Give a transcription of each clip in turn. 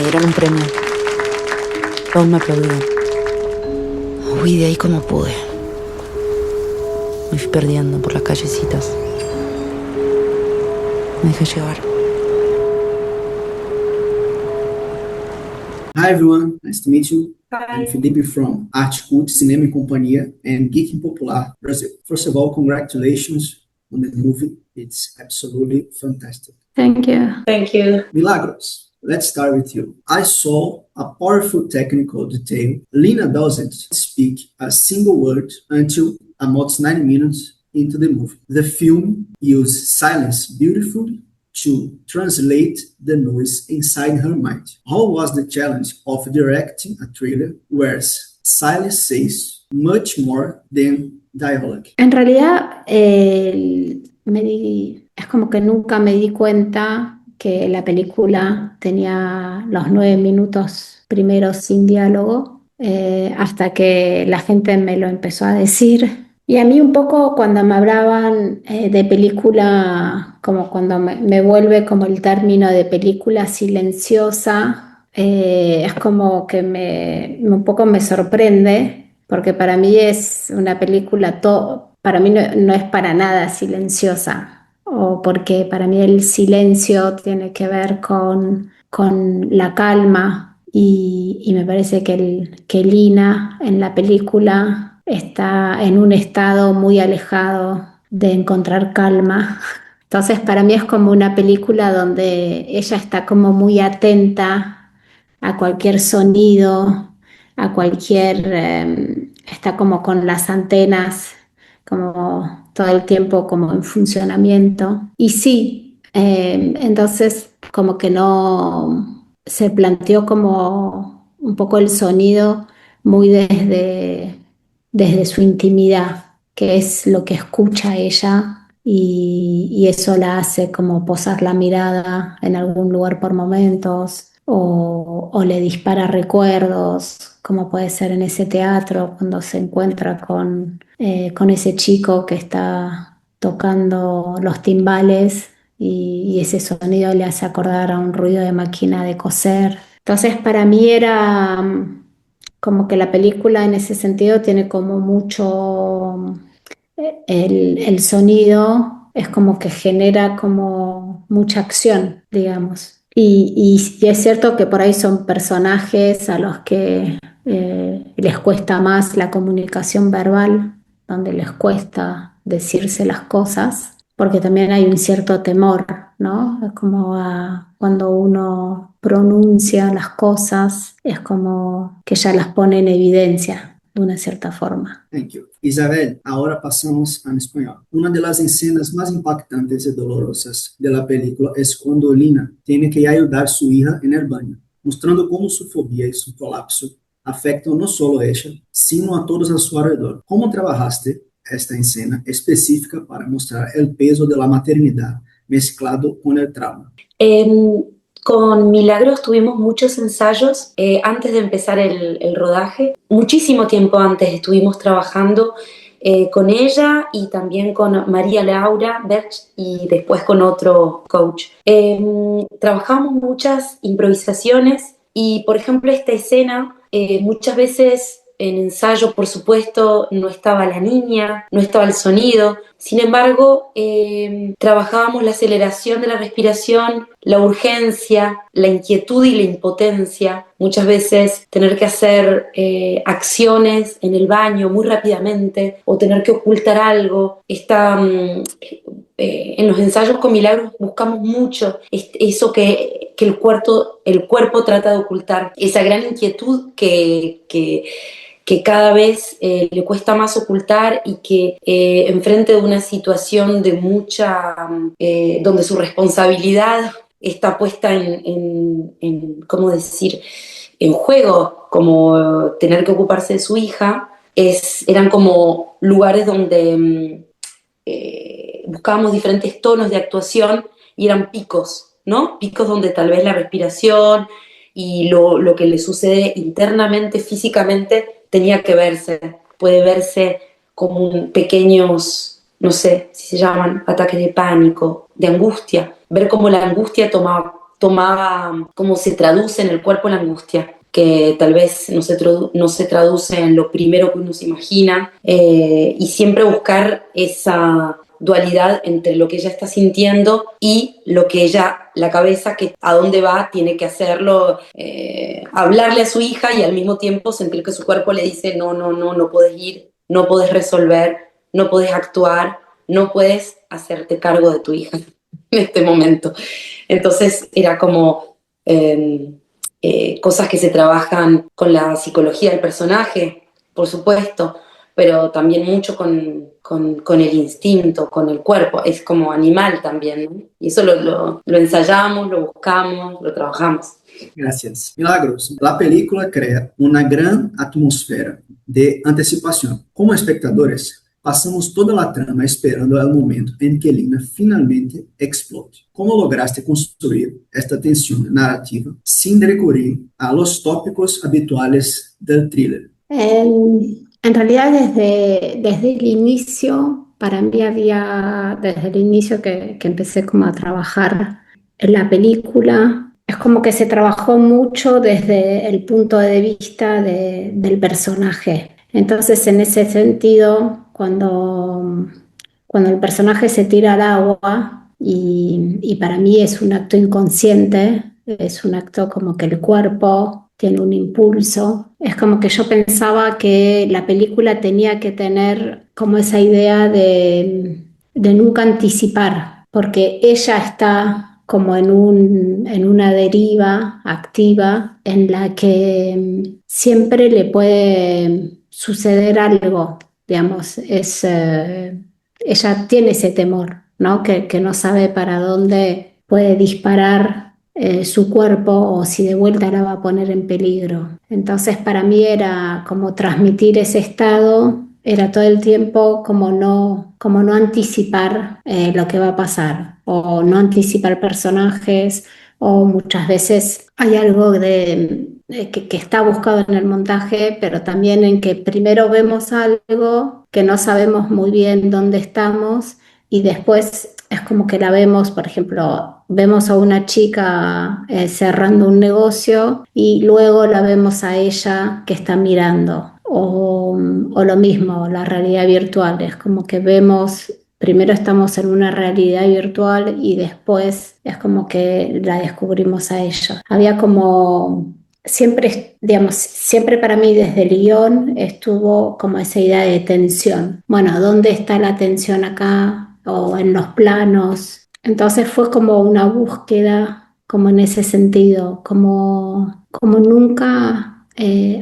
dieron un premio. Todos me aplaudían. Huí de ahí como pude. Me fui perdiendo por las callecitas. Me dejé llevar. Hi everyone, nice to meet you. I'm Hi. Felipe from Arte Cult, Cinema e Companhia, and Geek Popular, Brazil. First of all, congratulations on the movie. It's absolutely fantastic. Thank you. Thank you. Milagros, let's start with you. I saw a powerful technical detail. Lina doesn't speak a single word until almost 90 minutes into the movie. The film uses silence beautifully to translate the noise inside her mind. How was the challenge of directing a trailer where silence says much more than dialogue? En realidad, es como que nunca me di cuenta que la película tenía los 9 minutos primeros sin diálogo, hasta que la gente me lo empezó a decir. Y a mí un poco cuando me hablaban de película, como cuando me vuelve como el término de película silenciosa, es como que un poco me sorprende, porque para mí es una película, para mí no es para nada silenciosa, o porque para mí el silencio tiene que ver con la calma, y me parece que Lina en la película está en un estado muy alejado de encontrar calma. Entonces para mí es como una película donde ella está como muy atenta a cualquier sonido, a está como con las antenas como todo el tiempo como en funcionamiento. Y sí, entonces como que no se planteó como un poco el sonido muy desde su intimidad, que es lo que escucha ella, y eso la hace como posar la mirada en algún lugar por momentos, o le dispara recuerdos, como puede ser en ese teatro cuando se encuentra con ese chico que está tocando los timbales, y ese sonido le hace acordar a un ruido de máquina de coser. Entonces para mí era como que la película en ese sentido tiene como mucho, el sonido es como que genera como mucha acción, digamos. Y es cierto que por ahí son personajes a los que les cuesta más la comunicación verbal, donde les cuesta decirse las cosas, porque también hay un cierto temor, ¿no? Es como cuando uno pronuncia las cosas, es como que ya las pone en evidencia de una cierta forma. Thank you. Isabel, ahora pasamos al español. Una de las escenas más impactantes y dolorosas de la película es cuando Lina tiene que ayudar a su hija en el baño, mostrando cómo su fobia y su colapso afectan no solo a ella, sino a todos a su alrededor. ¿Cómo trabajaste esta escena específica para mostrar el peso de la maternidad mezclado con el trauma? Con Milagros tuvimos muchos ensayos antes de empezar el rodaje. Muchísimo tiempo antes estuvimos trabajando con ella y también con María Laura Berch y después con otro coach. Trabajamos muchas improvisaciones y, por ejemplo, esta escena muchas veces en ensayo, por supuesto, no estaba la niña, no estaba el sonido. Sin embargo, trabajábamos la aceleración de la respiración, la urgencia, la inquietud y la impotencia. Muchas veces tener que hacer acciones en el baño muy rápidamente o tener que ocultar algo. En los ensayos con Milagros buscamos mucho eso que el cuerpo trata de ocultar, esa gran inquietud que cada vez le cuesta más ocultar, y que enfrente de una situación de donde su responsabilidad está puesta ¿cómo decir?, en juego, como tener que ocuparse de su hija, eran como lugares donde buscábamos diferentes tonos de actuación y eran picos, ¿no? Picos donde tal vez la respiración y lo que le sucede internamente, físicamente, tenía que puede verse como pequeños, no sé si se llaman ataques de pánico, de angustia, ver cómo la angustia tomaba cómo se traduce en el cuerpo la angustia, que tal vez no se traduce en lo primero que uno se imagina, y siempre buscar esa dualidad entre lo que ella está sintiendo y lo que ella, la cabeza, que a dónde va, tiene que hacerlo, hablarle a su hija y al mismo tiempo sentir que su cuerpo le dice no puedes ir, no puedes resolver, no puedes actuar, no puedes hacerte cargo de tu hija en este momento. Entonces era como cosas que se trabajan con la psicología del personaje, por supuesto, pero también mucho con el instinto, con el cuerpo, es como animal también, ¿no? Y eso lo ensayamos, lo buscamos, lo trabajamos. Gracias. Milagros, la película crea una gran atmósfera de anticipación. Como espectadores, passamos toda a trama esperando o momento em que Lina finalmente explote. Como lograste construir esta tensão narrativa sem recorrer a los tópicos habituales del thriller? En realidad desde el inicio, para mí desde el inicio que empecé como a trabajar en la película, es como que se trabajó mucho desde el punto de vista del personaje. Entonces, en ese sentido, cuando el personaje se tira al agua, y para mí es un acto inconsciente, es un acto como que el cuerpo tiene un impulso, es como que yo pensaba que la película tenía que tener como esa idea de nunca anticipar, porque ella está como en una deriva activa en la que siempre le puede suceder algo, digamos, ella tiene ese temor, ¿no? Que no sabe para dónde puede disparar su cuerpo o si de vuelta la va a poner en peligro. Entonces para mí era como transmitir ese estado, era todo el tiempo como no anticipar lo que va a pasar o no anticipar personajes, o muchas veces hay algo que está buscado en el montaje, pero también en que primero vemos algo que no sabemos muy bien dónde estamos y después es como que la vemos, por ejemplo, vemos a una chica cerrando un negocio y luego la vemos a ella que está mirando. O lo mismo, la realidad virtual, es como que vemos, primero estamos en una realidad virtual y después es como que la descubrimos a ella. Había como siempre, digamos, siempre para mí desde el guión estuvo como esa idea de tensión. Bueno, ¿dónde está la tensión acá? O en los planos. Entonces fue como una búsqueda, como en ese sentido, como nunca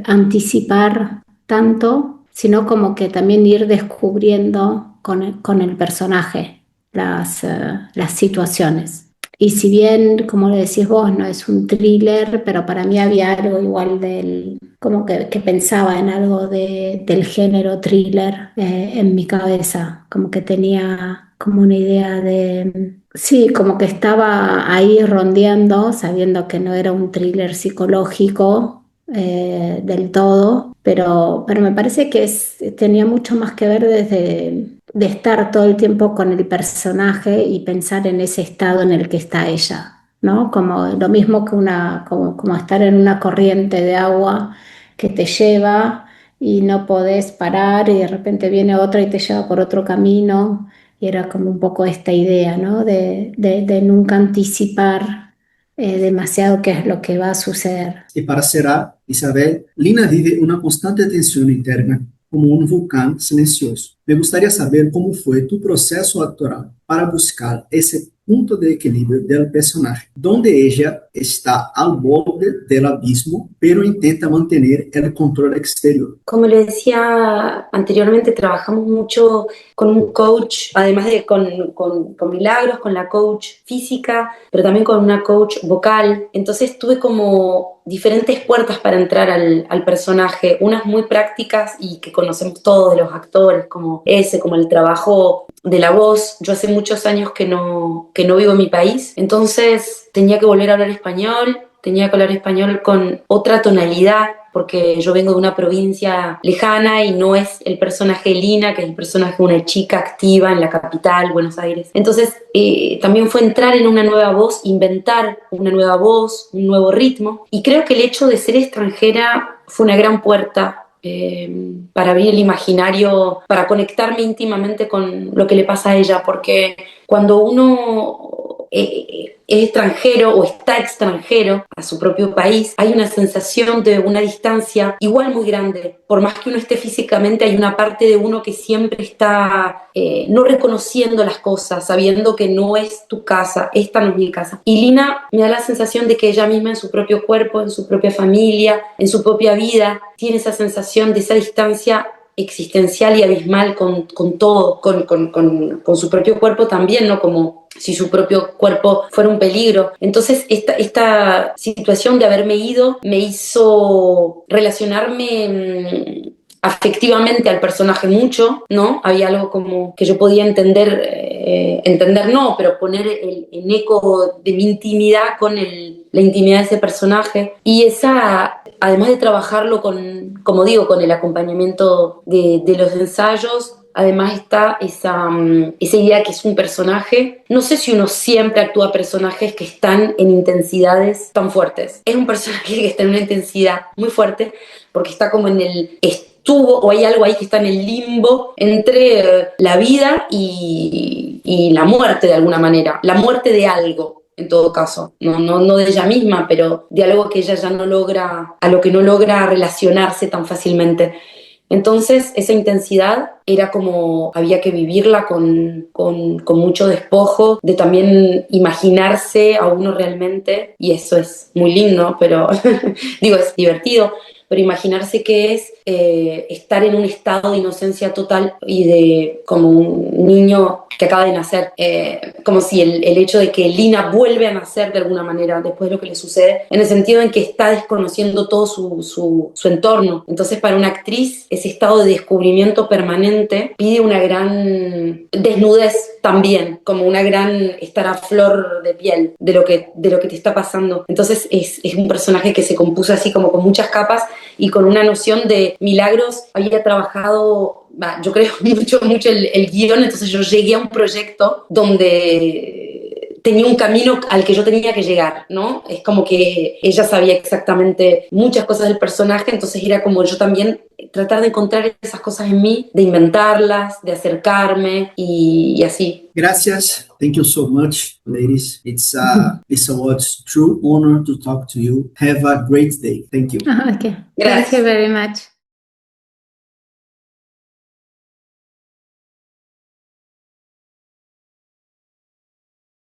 anticipar tanto, sino como que también ir descubriendo con el personaje las situaciones. Y si bien, como le decís vos, no es un thriller, pero para mí había algo igual como que pensaba en algo del género thriller en mi cabeza, como que tenía como una idea sí, como que estaba ahí rondeando, sabiendo que no era un thriller psicológico del todo, pero me parece que tenía mucho más que ver de estar todo el tiempo con el personaje y pensar en ese estado en el que está ella, ¿no? Como lo mismo que como estar en una corriente de agua que te lleva y no podés parar y de repente viene otra y te lleva por otro camino, y era como un poco esta idea, ¿no? De nunca anticipar demasiado qué es lo que va a suceder. Y para cerrar, Isabel, Lina vive una constante tensión interna, como un volcán silencioso. Me gustaría saber cómo fue tu proceso actoral para buscar ese punto de equilibrio del personaje, donde ella está al borde del abismo, pero intenta mantener el control exterior. Como le decía anteriormente, trabajamos mucho con un coach, además de con Milagros, con la coach física, pero también con una coach vocal. Entonces tuve como diferentes puertas para entrar al personaje, unas muy prácticas y que conocemos todos de los actores, como el trabajo de la voz. Yo hace muchos años que no vivo en mi país, entonces tenía que volver a hablar español, tenía que hablar español con otra tonalidad, porque yo vengo de una provincia lejana y no es el personaje de Lina, que es el personaje de una chica activa en la capital, Buenos Aires. Entonces también fue entrar en una nueva voz, inventar una nueva voz, un nuevo ritmo, y creo que el hecho de ser extranjera fue una gran puerta para abrir el imaginario, para conectarme íntimamente con lo que le pasa a ella, porque cuando uno es extranjero o está extranjero a su propio país, hay una sensación de una distancia igual muy grande. Por más que uno esté físicamente, hay una parte de uno que siempre está no reconociendo las cosas, sabiendo que no es tu casa, esta no es mi casa. Y Lina me da la sensación de que ella misma en su propio cuerpo, en su propia familia, en su propia vida, tiene esa sensación de esa distancia existencial y abismal con todo, con su propio cuerpo también, ¿no? Como si su propio cuerpo fuera un peligro. Entonces esta situación de haberme ido me hizo relacionarme afectivamente al personaje mucho, ¿no? Había algo como que yo podía entender no, pero poner en eco de mi intimidad con la intimidad de ese personaje. Y esa, además de trabajarlo como digo, con el acompañamiento de los ensayos, además está esa idea que es un personaje. No sé si uno siempre actúa personajes que están en intensidades tan fuertes. Es un personaje que está en una intensidad muy fuerte porque está como en el estuvo, o hay algo ahí que está en el limbo entre la vida y la muerte de alguna manera. La muerte de algo. En todo caso, no de ella misma, pero de algo que ella ya no logra, a lo que no logra relacionarse tan fácilmente. Entonces, esa intensidad era como, había que vivirla con mucho despojo, de también imaginarse a uno realmente, y eso es muy lindo, pero digo, es divertido, pero imaginarse que es estar en un estado de inocencia total y de como un niño que acaba de nacer, como si el hecho de que Lina vuelve a nacer de alguna manera después de lo que le sucede, en el sentido en que está desconociendo todo su entorno. Entonces, para una actriz, ese estado de descubrimiento permanente pide una gran desnudez también, como una gran estar a flor de piel de lo que te está pasando. Entonces es un personaje que se compuso así como con muchas capas y con una noción de milagros. Había trabajado, yo creo, mucho el guión, entonces yo llegué a un proyecto donde tenía un camino al que yo tenía que llegar, ¿no? Es como que ella sabía exactamente muchas cosas del personaje, entonces era como yo también tratar de encontrar esas cosas en mí, de inventarlas, de acercarme y así. Gracias. Thank you so much, ladies. It's a true honor to talk to you. Have a great day. Thank you. Okay. Gracias. Thank you very much.